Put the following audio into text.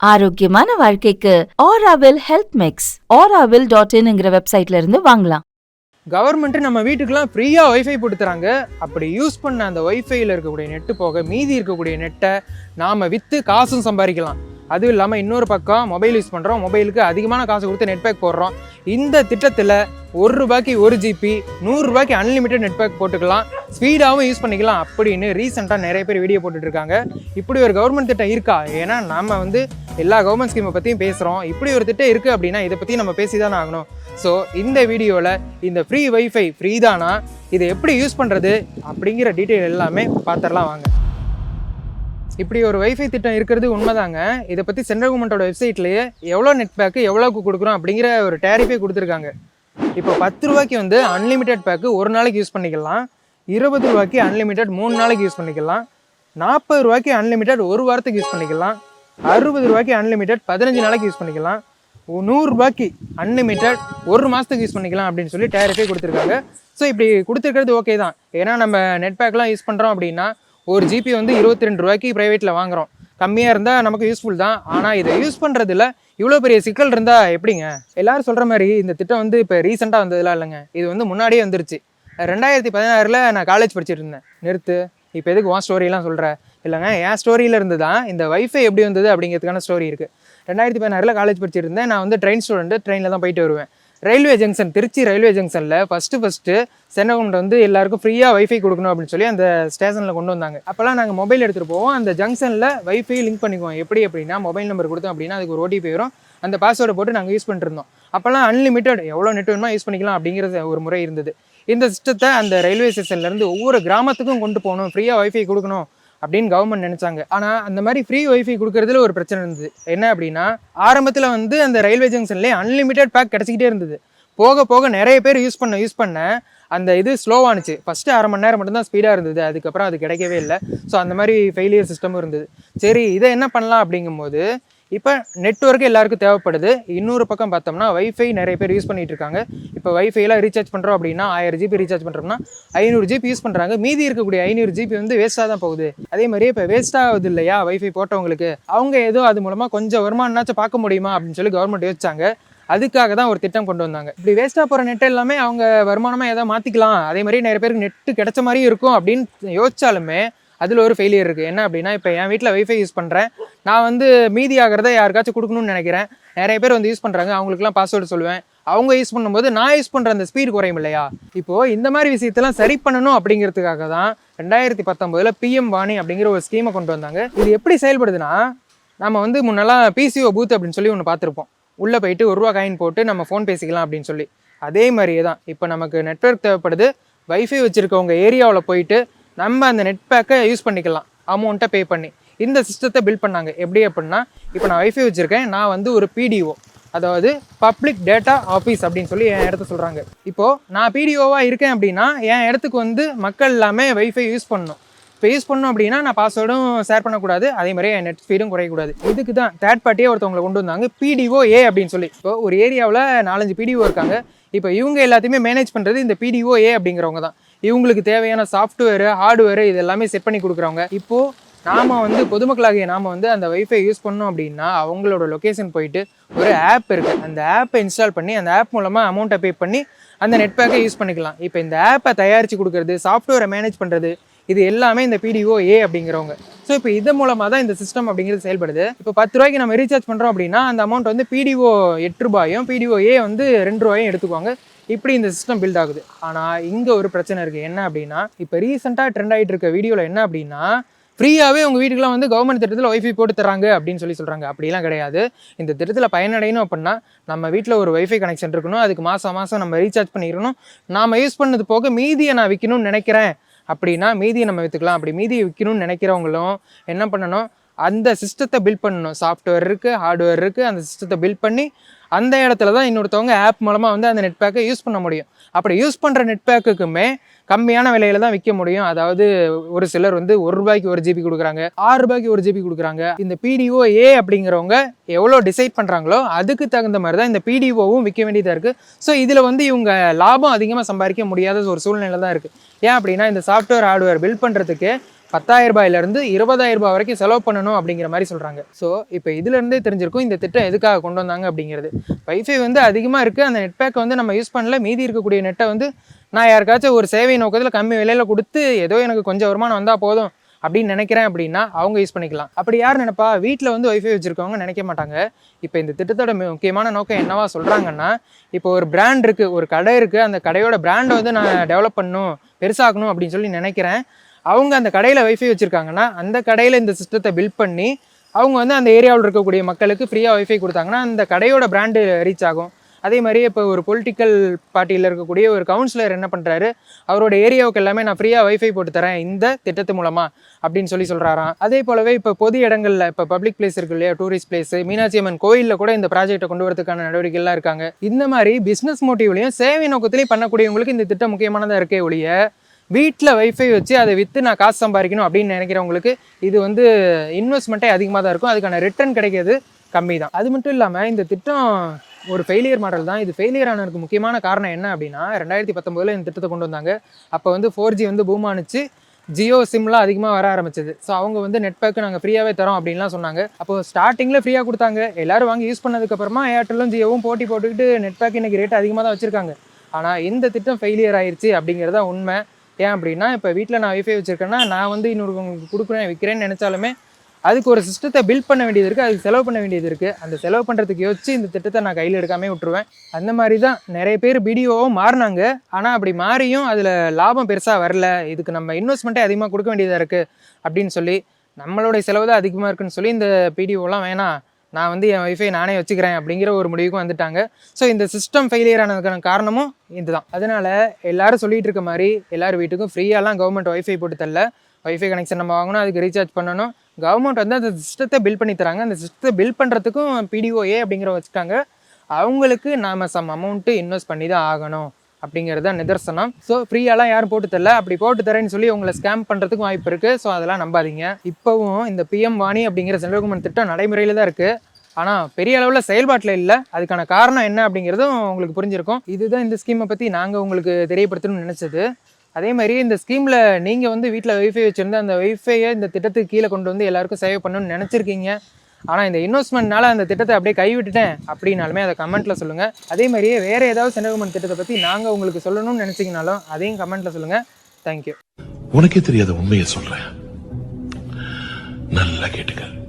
ஆரோக்கியமான வாழ்க்கைக்கு Aaravil health mix auraville.in வெப்சைட்ல இருந்து வாங்கலாம். கவர்மெண்ட் நம்ம வீட்டுக்கெல்லாம் ஃப்ரீயாக ஒய்ஃபை போட்டு தராங்க. அப்படி யூஸ் பண்ண அந்த ஒய்ஃபையில் இருக்கக்கூடிய நெட்டு போக மீதி இருக்கக்கூடிய நெட்டை நாம் விற்று காசும் சம்பாதிக்கலாம். அதுவும் இல்லாமல் இன்னொரு பக்கம் மொபைல் யூஸ் பண்ணுறோம், மொபைலுக்கு அதிகமான காசு கொடுத்து நெட் பேக் போடுறோம். இந்த திட்டத்தில் ₹1 1 GB, ₹100 அன்லிமிட்டட் நெட் பேக் போட்டுக்கலாம், ஸ்பீடாகவும் யூஸ் பண்ணிக்கலாம் அப்படின்னு ரீசெண்டாக நிறைய பேர் வீடியோ போட்டுட்ருக்காங்க. இப்படி ஒரு கவர்மெண்ட் திட்டம் இருக்கா? ஏன்னா நம்ம எல்லா கவர்மெண்ட் ஸ்கீமை பற்றியும் பேசுகிறோம். இப்படி ஒரு திட்டம் இருக்குது அப்படின்னா இதை பற்றி நம்ம பேசி தானே ஆகணும். ஸோ இந்த வீடியோவில் இந்த ஃப்ரீ வைஃபை ஃப்ரீ தானா, இதை எப்படி யூஸ் பண்ணுறது அப்படிங்கிற டீட்டெயில் எல்லாமே பார்த்துடலாம் வாங்க. இப்படி ஒரு வைஃபை திட்டம் இருக்கிறது உண்மைதாங்க. இதை பற்றி சென்ட்ரல் கவர்மெண்ட்டோட வெப்சைட்லேயே எவ்வளோ நெட் பேக்கு எவ்வளோக்கு கொடுக்குறோம் அப்படிங்கிற ஒரு டேரிஃபே கொடுத்துருக்காங்க. இப்போ ₹10 அன்லிமிட்டட் பேக்கு ஒரு நாளைக்கு யூஸ் பண்ணிக்கலாம், ₹20 அன்லிமிட்டட் 3 நாளைக்கு யூஸ் பண்ணிக்கலாம், ₹40 அன்லிமிட்டட் ஒரு வாரத்துக்கு யூஸ் பண்ணிக்கலாம், ₹60 அன்லிமிட்டட் 15 நாளைக்கு யூஸ் பண்ணிக்கலாம், ₹100 அன்லிமிட்டட் ஒரு மாதத்துக்கு யூஸ் பண்ணிக்கலாம் அப்படின்னு சொல்லி டேரிஃபே கொடுத்துருக்காங்க. ஸோ இப்படி கொடுத்துருக்கிறது ஓகே தான். ஏன்னா நம்ம நெட் பேக்லாம் யூஸ் பண்ணுறோம் அப்படின்னா ஒரு ஜிபி ₹22 ப்ரைவேட்டில் வாங்குகிறோம். கம்மியாக இருந்தால் நமக்கு யூஸ்ஃபுல் தான். ஆனால் இதை யூஸ் பண்ணுறதுல இவ்வளோ பெரிய சிக்கல் இருந்தால் எப்படிங்க? எல்லோரும் சொல்கிற மாதிரி இந்த திட்டம் இப்போ ரீசெண்டாக வந்ததுலாம் இல்லைங்க. இது முன்னாடியே வந்துருச்சு. 2016 நான் காலேஜ் படிச்சுட்டு இருந்தேன். நிறுத்து, இப்போ எதுக்கு உன் ஸ்டோரியெலாம் சொல்கிற? இல்லைங்க, என் ஸ்டோரியில் இருந்து தான் இந்த வைஃபை எப்படி வந்தது அப்படிங்கிறதுக்கான ஸ்டோரி இருக்குது. 2016 காலேஜ் படிச்சுட்டு இருந்தேன். நான் ட்ரெயின் ஸ்டூடெண்ட்டு, ட்ரெயினில் தான் போயிட்டு வருவேன். ரயில்வே ஜங்ஷன், திருச்சி ரயில்வே ஜங்ஷனில் ஃபஸ்ட்டு சென்ட்ரல் கவர்மெண்ட் எல்லாருக்கும் ஃப்ரீயாக வைஃபை கொடுக்கணும் அப்படின்னு சொல்லி அந்த ஸ்டேஷனில் கொண்டு வந்தாங்க. அப்போல்லாம் நாங்கள் மொபைல் எடுத்துகிட்டு போவோம். அந்த ஜங்ஷனில் வைஃபை லிங்க் பண்ணிக்குவோம். எப்படி அப்படின்னா மொபைல் நம்பர் கொடுத்தோம் அப்படின்னா அதுக்கு ஒரு ஓடிபி வரும். அந்த பாஸ்வேர்டை போட்டு நாங்கள் யூஸ் பண்ணிட்டு இருந்தோம். அப்போல்லாம் அன்லிமிட்டட் எவ்வளோ நெட் வேணுமா யூஸ் பண்ணிக்கலாம் அப்படிங்கிறது ஒரு முறை இருந்தது. இந்த சிஸ்டத்தை அந்த ரயில்வே ஸ்டேஷன்லேருந்து ஒவ்வொரு கிராமத்துக்கும் கொண்டு போகணும், ஃப்ரீயாக வைஃபை கொடுக்கணும் அப்படின்னு கவர்மெண்ட் நினச்சாங்க. ஆனால் அந்த மாதிரி ஃப்ரீ ஒய்ஃபை கொடுக்கறதுல ஒரு பிரச்சனை இருந்தது. என்ன அப்படின்னா ஆரம்பத்தில் அந்த ரயில்வே ஜங்ஷன்லேயே அன்லிமிட்டட் பேக் கிடச்சிக்கிட்டே இருந்தது. போக போக நிறைய பேர் யூஸ் பண்ண அந்த இது ஸ்லோவானுச்சு. ஃபஸ்ட்டு அரை மணி நேரம் மட்டும்தான் ஸ்பீடாக இருந்தது. அதுக்கப்புறம் அது கிடைக்கவே இல்லை. ஸோ அந்த மாதிரி ஃபெயிலியர் சிஸ்டமும் இருந்தது. சரி, இதை என்ன பண்ணலாம் அப்படிங்கும்போது இப்போ நெட்வொர்க் எல்லாருக்கும் தேவைப்படுது. இன்னொரு பக்கம் பார்த்தோம்னா வைஃபை நிறைய பேர் யூஸ் பண்ணிகிட்டு இருக்காங்க. இப்போ வைஃபைலாம் ரீசார்ஜ் பண்ணுறோம் அப்படின்னா 1000 GB ரீசார்ஜ் பண்ணுறோம்னா 500 GB யூஸ் பண்ணுறாங்க. மீதி இருக்கக்கூடிய 500 GB வேஸ்ட்டாக தான் போகுது. அதே மாதிரியே இப்போ வேஸ்ட் ஆகுது இல்லையா வைஃபை போட்டவங்களுக்கு, அவங்க ஏதோ அது மூலமாக கொஞ்சம் வருமானம்னாச்சும் பார்க்க முடியுமா அப்படின்னு சொல்லி கவர்மெண்ட் யோசிச்சாங்க. அதுக்காக தான் ஒரு திட்டம் கொண்டு வந்தாங்க. இப்படி வேஸ்ட்டாக போகிற நெட் எல்லாமே அவங்க வருமானமாக ஏதாவது மாற்றிக்கலாம், அதே மாதிரி நிறைய பேருக்கு நெட்டு கிடைச்ச மாதிரியும் இருக்கும் அப்படின்னு யோசிச்சாலுமே அதில் ஒரு ஃபெயிலியர் இருக்குது. என்ன அப்படின்னா இப்போ என் வீட்டில் வைஃபை யூஸ் பண்ணுறேன், நான் மீதி ஆகிறத யாருக்காச்சும் கொடுக்கணும்னு நினைக்கிறேன். நிறைய பேர் யூஸ் பண்ணுறாங்க, அவங்களுக்குலாம் பாஸ்வேர்டு சொல்லுவேன். அவங்க யூஸ் பண்ணும்போது நான் யூஸ் பண்ணுற அந்த ஸ்பீடு குறையும் இல்லையா? இப்போது இந்த மாதிரி விஷயத்தெல்லாம் சரி பண்ணணும் அப்படிங்கிறதுக்காக தான் 2019 PM வாணி அப்படிங்கிற ஒரு ஸ்கீமை கொண்டு வந்தாங்க. இது எப்படி செயல்படுதுன்னா, நம்ம முன்னெல்லாம் PCO பூத் அப்படின்னு சொல்லி ஒன்று பார்த்துருப்போம். உள்ளே போயிட்டு ₹1 காயின் போட்டு நம்ம ஃபோன் பேசிக்கலாம் அப்படின்னு சொல்லி. அதே மாதிரியே தான் இப்போ நமக்கு நெட்வொர்க் தேவைப்படுது. வைஃபை வச்சுருக்கவங்க ஏரியாவில் போயிட்டு நம்ம அந்த நெட் பேக்கை யூஸ் பண்ணிக்கலாம் அமௌண்ட்டை பே பண்ணி. இந்த சிஸ்டத்தை பில்ட் பண்ணாங்க. எப்படி அப்படின்னா, இப்போ நான் வைஃபை வச்சுருக்கேன், நான் ஒரு PDO, அதாவது பப்ளிக் டேட்டா ஆஃபீஸ் அப்படின்னு சொல்லி என் இடத்த சொல்கிறாங்க. இப்போது நான் PDOவாக இருக்கேன் அப்படின்னா என் இடத்துக்கு மக்கள் எல்லாமே வைஃபை யூஸ் பண்ணணும். இப்போ யூஸ் பண்ணணும் அப்படின்னா நான் பாஸ்வேர்டும் ஷேர் பண்ணக்கூடாது, அதே மாதிரி என் நெட் ஸ்பீடும் குறையக்கூடாது. இதுக்கு தான் தேர்ட் பார்ட்டியே ஒருத்தவங்களை கொண்டு வந்தாங்க, PDOA அப்படின்னு சொல்லி. இப்போ ஒரு ஏரியாவில் 4-5 PDO இருக்காங்க. இப்போ இவங்க எல்லாத்தையுமே மேனேஜ் பண்ணுறது இந்த PDOA அப்படிங்கிறவங்க தான். இவங்களுக்கு தேவையான சாஃப்ட்வேரு, ஹார்ட்வேரு இது எல்லாமே செட் பண்ணி கொடுக்குறவங்க. இப்போது நாம் பொதுமக்களாகிய நாம் அந்த வைஃபை யூஸ் பண்ணோம் அப்படின்னா அவங்களோட லொக்கேஷன் போயிட்டு ஒரு ஆப் இருக்குது, அந்த ஆப்பை இன்ஸ்டால் பண்ணி அந்த ஆப் மூலமாக அமௌண்ட்டை பே பண்ணி அந்த நெட் பேக்கை யூஸ் பண்ணிக்கலாம். இப்போ இந்த ஆப்பை தயாரித்து கொடுக்குறது, சாஃப்ட்வேரை மேனேஜ் பண்ணுறது, இது எல்லாமே இந்த PDOA அப்படிங்கிறவங்க. ஸோ இப்போ இது மூலமாக தான் இந்த சிஸ்டம் அப்படிங்கிறது செயல்படுது. இப்போ ₹10 நம்ம ரீசார்ஜ் பண்ணுறோம் அப்படின்னா அந்த அமௌண்ட் PDO ₹8, PDOA ₹2 எடுத்துக்குவாங்க. இப்படி இந்த சிஸ்டம் பில்ட் ஆகுது. ஆனால் இங்கே ஒரு பிரச்சனை இருக்குது. என்ன அப்படின்னா, இப்போ ரீசெண்டாக ட்ரெண்ட் ஆகிட்டு இருக்க வீடியோவில் என்ன அப்படின்னா, ஃப்ரீயாகவே உங்கள் வீட்டுக்குலாம் கவர்மெண்ட் திட்டத்தில் வைஃபை போட்டு தராங்க அப்படின்னு சொல்லி சொல்கிறாங்க. அப்படிலாம் கிடையாது. இந்த திட்டத்தில் பயனடையணும் அப்படின்னா நம்ம வீட்டில் ஒரு வைஃபை கனெக்ஷன் இருக்கணும், அதுக்கு மாதம் நம்ம ரீசார்ஜ் பண்ணிடணும். நாம் யூஸ் பண்ணது போக மீதியை நான் விற்கணும்னு நினைக்கிறேன் அப்படின்னா மீதியை நம்ம விற்றுக்கலாம். அப்படி மீதியை விற்கணும்னு நினைக்கிறவங்களும் என்ன பண்ணணும், அந்த சிஸ்டத்தை பில்ட் பண்ணணும். சாஃப்ட்வேர் இருக்குது, ஹார்ட்வேர் இருக்குது, அந்த சிஸ்டத்தை பில்ட் பண்ணி அந்த இடத்துல தான் இன்னொருத்தவங்க ஆப் மூலமாக அந்த நெட் பேக்கை யூஸ் பண்ண முடியும். அப்படி யூஸ் பண்ணுற நெட் பேக்குக்குமே கம்மியான விலையில தான் விற்க முடியும். அதாவது ஒரு சிலர் ₹1 1 GB கொடுக்குறாங்க, ₹6 1 GB கொடுக்குறாங்க. இந்த PDOA அப்படிங்கிறவங்க எவ்வளோ டிசைட் பண்ணுறாங்களோ அதுக்கு தகுந்த மாதிரி தான் இந்த PDOவும் விற்க வேண்டியதாக இருக்குது. ஸோ இதில் இவங்க லாபம் அதிகமாக சம்பாதிக்க முடியாத ஒரு சூழ்நிலை தான் இருக்குது. ஏன் அப்படின்னா இந்த சாஃப்ட்வேர் ஹார்ட்வேர் பில்ட் பண்ணுறதுக்கு 10,000 ரூபாயிலிருந்து 20,000 ரூபாய் வரைக்கும் செலவு பண்ணணும் அப்படிங்கிற மாதிரி சொல்கிறாங்க. ஸோ இப்போ இதுலேருந்தே தெரிஞ்சிருக்கும் இந்த திட்டம் எதுக்காக கொண்டு வந்தாங்க அப்படிங்கிறது. வைஃபை வந்து அதிகமாக இருக்குது, அந்த நெட் பேக்கை வந்து நம்ம யூஸ் பண்ணல, மீதி இருக்கக்கூடிய நெட்டை வந்து நான் யாருக்காச்சும் ஒரு சேவை நோக்கத்தில் கம்மி விலையில் கொடுத்து ஏதோ எனக்கு கொஞ்சம் வருமானம் வந்தால் போதும் அப்படின்னு நினைக்கிறேன் அப்படின்னா அவங்க யூஸ் பண்ணிக்கலாம். அப்படி யார் நினைப்பா? வீட்டில் வந்து வைஃபை வச்சுருக்கவங்க நினைக்க மாட்டாங்க. இப்போ இந்த திட்டத்தோட முக்கியமான நோக்கம் என்னவா சொல்கிறாங்கன்னா, இப்போ ஒரு பிராண்ட் இருக்குது, ஒரு கடை இருக்குது, அந்த கடையோட பிராண்டை வந்து நான் டெவலப் பண்ணணும், பெருசாகணும் அப்படின்னு சொல்லி நினைக்கிறேன். அவங்க அந்த கடையில் வைஃபை வச்சுருக்காங்கன்னா அந்த கடையில் இந்த சிஸ்டத்தை பில்ட் பண்ணி அவங்க வந்து அந்த ஏரியாவில் இருக்கக்கூடிய மக்களுக்கு ஃப்ரீயாக வைஃபை கொடுத்தாங்கன்னா அந்த கடையோட பிராண்டு ரீச் ஆகும். அதே மாதிரி இப்போ ஒரு பொலிட்டிக்கல் பார்ட்டியில் இருக்கக்கூடிய ஒரு கவுன்சிலர் என்ன பண்ணுறாரு, அவரோட ஏரியாவுக்கு எல்லாமே நான் ஃப்ரீயாக வைஃபை போட்டு தரேன் இந்த திட்டத்து மூலமாக அப்படின்னு சொல்லி சொல்கிறாராம். அதே போலவே இப்போ பொது இடங்களில் இப்போ பப்ளிக் பிளேஸ் இருக்கு இல்லையா, டூரிஸ்ட் பிளேஸ், மீனாட்சி அம்மன் கோயிலில் கூட இந்த ப்ராஜெக்டை கொண்டு வரதுக்கான நடவடிக்கைலாம் இருக்காங்க. இந்த மாதிரி பிஸ்னஸ் மோட்டிவ்லையும் சேவை நோக்கத்திலையும் பண்ணக்கூடியவங்களுக்கு இந்த திட்டம் முக்கியமானதாக இருக்கே ஒழிய வீட்டில் வைஃபை வச்சு அதை விற்று நான் காசு சம்பாதிக்கணும் அப்படின்னு நினைக்கிறவங்களுக்கு இது வந்து இன்வெஸ்ட்மெண்ட்டே அதிகமாக தான் இருக்கும், அதுக்கான ரிட்டர்ன் கிடைக்கிறது கம்மி தான். அது மட்டும் இல்லாமல் இந்த திட்டம் ஒரு ஃபெயிலியர் மாடல் தான். இது ஃபெயிலியர் ஆனதுக்கு முக்கியமான காரணம் என்ன அப்படின்னா, 2019 இந்த திட்டத்தை கொண்டு வந்தாங்க. அப்போ வந்து 4G வந்து பூம் ஆனிச்சு, ஜியோ சிம்லாம் அதிகமாக வர ஆரம்பிச்சது. ஸோ அவங்க வந்து நெட் பேக்கு நாங்கள் ஃப்ரீயாகவே தரோம் அப்படின்லாம் சொன்னாங்க. அப்போ ஸ்டார்டிங்கில் ஃப்ரீயாக கொடுத்தாங்க, எல்லோரும் வாங்கி யூஸ் பண்ணதுக்கப்புறமா ஏர்டெல்லும் ஜியோவும் போட்டி போட்டுக்கிட்டு நெட் பேக் இன்றைக்கி ரேட் அதிகமாக தான் வச்சுருக்காங்க. ஆனால் இந்த திட்டம் ஃபெயிலியர் ஆயிடுச்சு அப்படிங்கிறத உண்மை. ஏன் அப்படின்னா, இப்போ வீட்டில் நான் வைஃபை வச்சுருக்கேன்னா நான் வந்து இன்னொருவங்களுக்கு கொடுக்குறேன் விற்கிறேன்னு நினச்சாலுமே அதுக்கு ஒரு சிஸ்டத்தை பில்ட் பண்ண வேண்டியது இருக்குது, அதுக்கு செலவு பண்ண வேண்டியது இருக்குது. அந்த செலவு பண்ணுறதுக்கு யோசிச்சு இந்த திட்டத்தை நான் கையில் எடுக்காமல் விட்டுருவேன். அந்த மாதிரி தான் நிறைய பேர் பிடிஓவும் மாறினாங்க. ஆனால் அப்படி மாறியும் அதில் லாபம் பெருசாக வரல, இதுக்கு நம்ம இன்வெஸ்ட்மெண்ட்டே அதிகமாக கொடுக்க வேண்டியதாக இருக்குது அப்படின்னு சொல்லி நம்மளுடைய செலவு தான் அதிகமாக இருக்குன்னு சொல்லி இந்த பிடிஓலாம் வேணாம், நான் வந்து என் வைஃபை நானே வச்சுக்கிறேன் அப்படிங்கிற ஒரு முடிவுக்கும் வந்துட்டாங்க. ஸோ இந்த சிஸ்டம் ஃபெயிலியர் ஆனதுக்கான காரணமும் இதுதான். அதனால் எல்லாரும் சொல்லிகிட்டு இருக்க மாதிரி எல்லார் வீட்டுக்கும் ஃப்ரீயாலாம் கவர்மெண்ட் வைஃபை போட்டு தரல. வைஃபை கனெக்ஷன் நம்ம வாங்கணும், அதுக்கு ரீசார்ஜ் பண்ணணும். கவர்மெண்ட் வந்து அந்த சிஸ்டத்தை பில்ட் பண்ணி தராங்க. அந்த சிஸ்டத்தை பில்ட் பண்ணுறதுக்கும் பிடிஓஏ அப்படிங்கிற வச்சுட்டாங்க. அவங்களுக்கு நாம் சம் அமௌண்ட்டு இன்வெஸ்ட் பண்ணி தான் ஆகணும் அப்படிங்கிறது நிதர்சனம். ஸோ ஃப்ரீயாலாம் யாரும் போட்டு தரல, அப்படி போட்டு தரேன்னு சொல்லி உங்களை ஸ்கேம் பண்ணுறதுக்கும் வாய்ப்பு இருக்குது. ஸோ அதெல்லாம் நம்பாதீங்க. இப்போவும் இந்த பிஎம் வாணி அப்படிங்கிற சென்ட்ரல் கவர்மெண்ட் திட்டம் நடைமுறையில் தான் இருக்குது, ஆனால் பெரிய அளவில் செயல்பாட்டில் இல்லை. அதுக்கான காரணம் என்ன அப்படிங்கிறதும் உங்களுக்கு புரிஞ்சிருக்கும். இதுதான் இந்த ஸ்கீமை பற்றி நாங்கள் உங்களுக்கு தெரியப்படுத்தணும்னு நினச்சது. அதே மாதிரி இந்த ஸ்கீமில் நீங்கள் வந்து வீட்டில் வைஃபை வச்சுருந்து அந்த வைஃபையை இந்த திட்டத்துக்கு கீழே கொண்டு வந்து எல்லாருக்கும் சேவ் பண்ணணும்னு நினச்சிருக்கீங்க. ஆனால் இந்த இன்வெஸ்ட்மெண்ட்னால அந்த திட்டத்தை அப்படியே கைவிட்டுட்டேன் அப்படின்னாலுமே அதை கமெண்ட்டில் சொல்லுங்கள். அதே மாதிரியே வேறு ஏதாவது சென்ட்ரல் கவர்மெண்ட் திட்டத்தை பற்றி நாங்கள் உங்களுக்கு சொல்லணும்னு நினச்சிங்கனாலும் அதையும் கமெண்ட்டில் சொல்லுங்கள். தேங்க்யூ. உனக்கே தெரியாத உண்மையை சொல்கிறேன், நல்லா கேட்டுக்க.